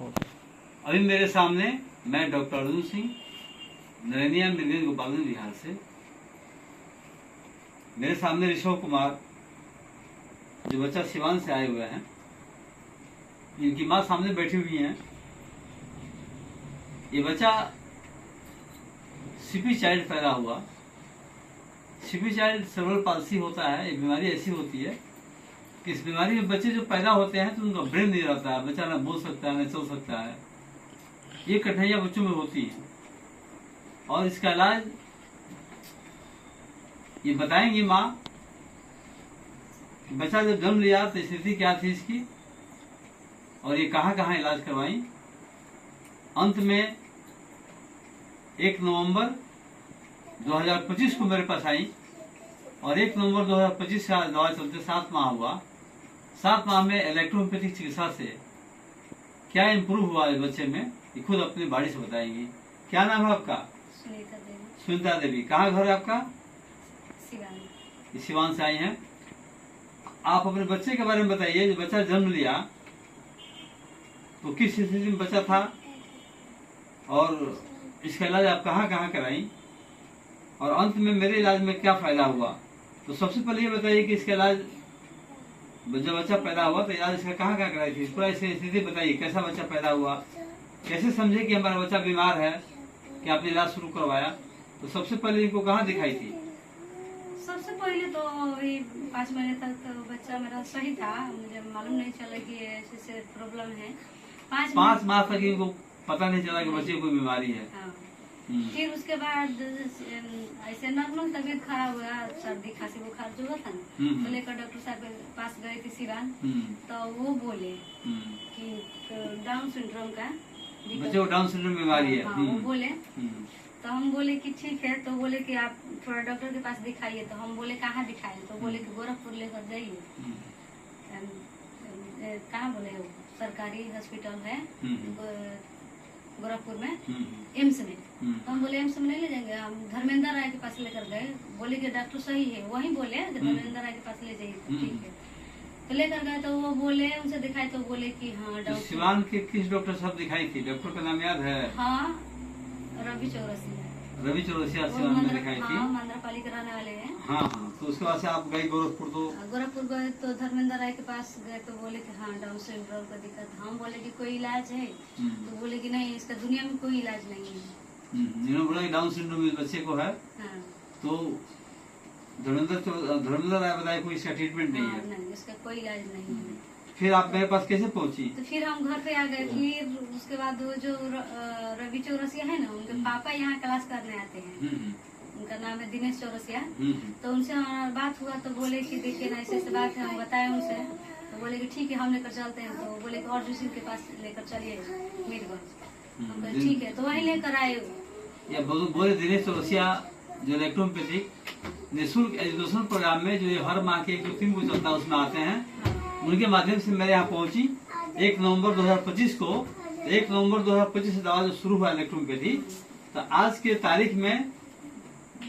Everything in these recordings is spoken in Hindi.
अभी मेरे सामने मैं डॉक्टर अर्जुन सिंह नरेनिया मिलियन गोपालगंज बिहार से। मेरे सामने ऋषभ कुमार जो बच्चा सिवान से आए हुए हैं, इनकी माँ सामने बैठी हुई हैं। ये बच्चा सीपी चाइल्ड पैदा हुआ। सीपी चाइल्ड सेरेब्रल पाल्सी होता है। ये बीमारी ऐसी होती है कि इस बीमारी में बच्चे जो पैदा होते हैं तो उनका ब्रेन नहीं रहता है, बच्चा न बोल सकता है न चल सकता है। ये कठिनाइयां बच्चों में होती हैं और इसका इलाज ये बताएंगी माँ कि बच्चा जब जन्म लिया तो स्थिति क्या थी इसकी और ये कहाँ कहाँ इलाज करवाई। अंत में 1 नवंबर 2025 को मेरे पास आई और 1 नवंबर 2025 का दवा चलते 7 माह हुआ। 7 माह में इलेक्ट्रोपैथिक चिकित्सा से क्या इम्प्रूव हुआ इस बच्चे में, ये खुद अपनी बाड़ी से बताएंगी। क्या नाम है आपका? सुनीता देवी। कहाँ घर है आपका? सिवान से आई हैं। आप अपने बच्चे के बारे में बताइए। जो बच्चा जन्म लिया तो किस स्थिति में बच्चा था और इसका इलाज आप कहाँ कहाँ कराई और अंत में मेरे इलाज में क्या फायदा हुआ। तो सबसे पहले ये बताइए कि इसका इलाज जब बच्चा पैदा हुआ तो इलाज इसका कहाँ कहाँ कराई थी। पूरा इसकी स्थिति बताइए, कैसा बच्चा पैदा हुआ, कैसे समझे कि हमारा बच्चा बीमार है कि आपने इलाज शुरू करवाया। तो सबसे पहले इनको कहाँ दिखाई थी? सबसे पहले तो वही 5 महीने तक तो बच्चा मेरा सही था। मुझे मालूम नहीं चला कि ऐसे प्रॉब्लम है। 5 माह तक इनको पता नहीं चला कि बच्चे को कोई बीमारी है। हाँ। फिर उसके बाद ऐसे नॉर्मल तबीयत खराब हुआ, सर्दी खांसी बुखार जो होता ना, तो लेकर डॉक्टर साहब के पास गए थे सिवान। तो वो बोले कि डाउन सिंड्रोम का बच्चे को डाउन सिंड्रोम बीमारी है। हाँ, वो बोले। तो हम बोले कि ठीक है। तो बोले कि आप थोड़ा डॉक्टर के पास दिखाइए। तो हम बोले कहाँ दिखाए? तो बोले कि गोरखपुर लेकर जाइए। कहाँ बोले? सरकारी हॉस्पिटल है गोरखपुर में, एम्स में। तो हम बोले एम्स में नहीं ले जाएंगे, हम धर्मेंद्र राय के पास लेकर गए। बोले कि डॉक्टर सही है, वही बोले धर्मेंद्र राय के पास ले जाइए। ठीक है। तो लेकर गए तो वो बोले, उनसे दिखाए तो बोले कि हाँ डॉक्टर। सिवान के किस डॉक्टर साहब दिखाई थी? डॉक्टर का नाम याद है? हाँ, रवि चौरसिया सिवान में दिखाई थी। हाँ, मंद्रापाली के रहने वाले हैं। हाँ। तो उसके बाद से आप गए गोरखपुर? तो गोरखपुर गए तो धर्मेंद्र राय के पास गए तो बोले कि हाँ डाउन सिंड्रोम का दिक्कत। हम बोले कि कोई इलाज है? तो बोले कि नहीं, इसका दुनिया में कोई इलाज नहीं है। इन्होंने बोला कि डाउन सिंड्रोम इस बच्चे को है। हाँ। तो धर्मेंद्र राय बताया कोई इसका ट्रीटमेंट नहीं है। नहीं, इसका कोई इलाज नहीं है। फिर आप मेरे पास कैसे पहुंची? तो फिर हम घर पे आ गए। फिर उसके बाद वो जो रवि चौरसिया है ना, उनके पापा यहाँ क्लास करने आते हैं। उनका नाम है दिनेश चौरसिया। तो उनसे हमारा बात हुआ तो बोले कि देखिए ना ऐसे बात है। हम बताए उनसे तो बोले कि ठीक है हम लेकर चलते हैं। तो बोले कि अर्जुन सिंह के पास लेकर चलिए मीरगंज। ठीक है। तो वहीं लेकर आए। बोले दिनेश चौरसिया जो इलेक्ट्रोपैथिक निःशुल्क एजुकेशन प्रोग्राम में जो हर माह के 1-3 को चलता है उसमें आते हैं, उनके माध्यम से मेरे यहाँ पहुंची 1 नवंबर 2025 को। 1 नवंबर 2025 से दवा जो शुरू हुआ इलेक्ट्रोपैथी, तो आज के तारीख में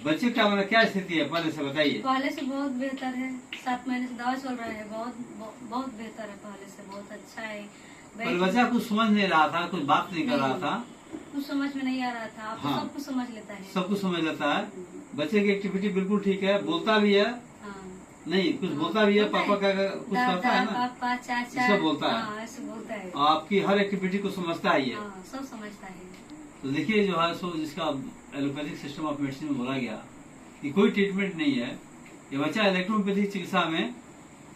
बच्चे का मतलब क्या स्थिति है पहले से बताइए। पहले से बहुत बेहतर है। 7 महीने से दवा चल रहा है। बहुत बेहतर है, पहले से बहुत अच्छा है। पर बच्चा कुछ समझ नहीं रहा था, कुछ बात नहीं कर रहा था, कुछ समझ में नहीं आ रहा था। अब सब कुछ समझ लेता है। सब कुछ समझ लेता है। बच्चे की एक्टिविटी बिल्कुल ठीक है, बोलता भी है। नहीं, कुछ बोलता भी है। पापा का कुछ करता है ना, पापा चाचा सब बोलता है। ऐसे बोलता है। आपकी हर एक्टिविटी को समझता है ये। सब समझता है। तो देखिए जो है सो जिसका एलोपैथिक सिस्टम ऑफ मेडिसिन में बोला गया कि कोई ट्रीटमेंट नहीं है। ये बच्चा इलेक्ट्रोपैथिक चिकित्सा में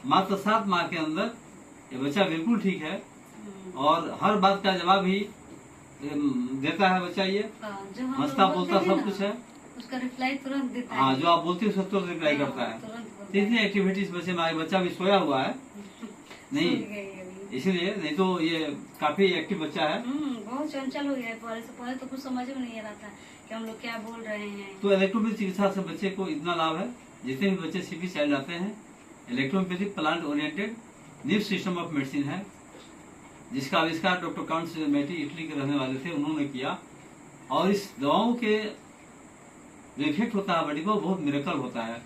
मात्र 7 माह के अंदर ये बच्चा बिल्कुल ठीक है और हर बात का जवाब भी देता है बच्चा। ये हंसता बोलता सब कुछ है। उसका रिप्लाई तुरंत देता है। हाँ, जो आप बोलते हो तुरंत रिप्लाई करता है। इतनी एक्टिविटीज बच्चे में, बच्चा भी सोया हुआ है नहीं, इसलिए नहीं तो ये काफी एक्टिव बच्चा है। बहुत चंचल हो गया है। पहले तो कुछ समझ में नहीं आ रहा था कि हम लोग क्या बोल रहे हैं। तो इलेक्ट्रोपैथिक चिकित्सा से बच्चे को इतना लाभ है। जितने भी बच्चे सीपी चाइल्ड आते हैं, electropathic plant oriented new system of medicine है, जिसका आविष्कार डॉक्टर काउंट मेटी इटली के रहने वाले थे, उन्होंने किया। और इस दवाओं के जो इफेक्ट होता है बॉडी को, बहुत मिरेकल होता है।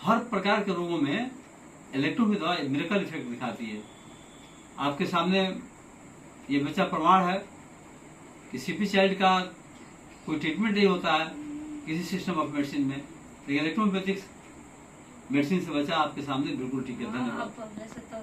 हर प्रकार के रोगों में इलेक्ट्रो की दवा मिरेकल इफेक्ट दिखाती है। आपके सामने ये बच्चा प्रमाण है कि सीपी चाइल्ड का कोई ट्रीटमेंट नहीं होता है किसी सिस्टम ऑफ मेडिसिन में, लेकिन इलेक्ट्रोपैथिक मेडिसिन से बच्चा आपके सामने बिल्कुल ठीक है। धन्यवाद। वैसे तो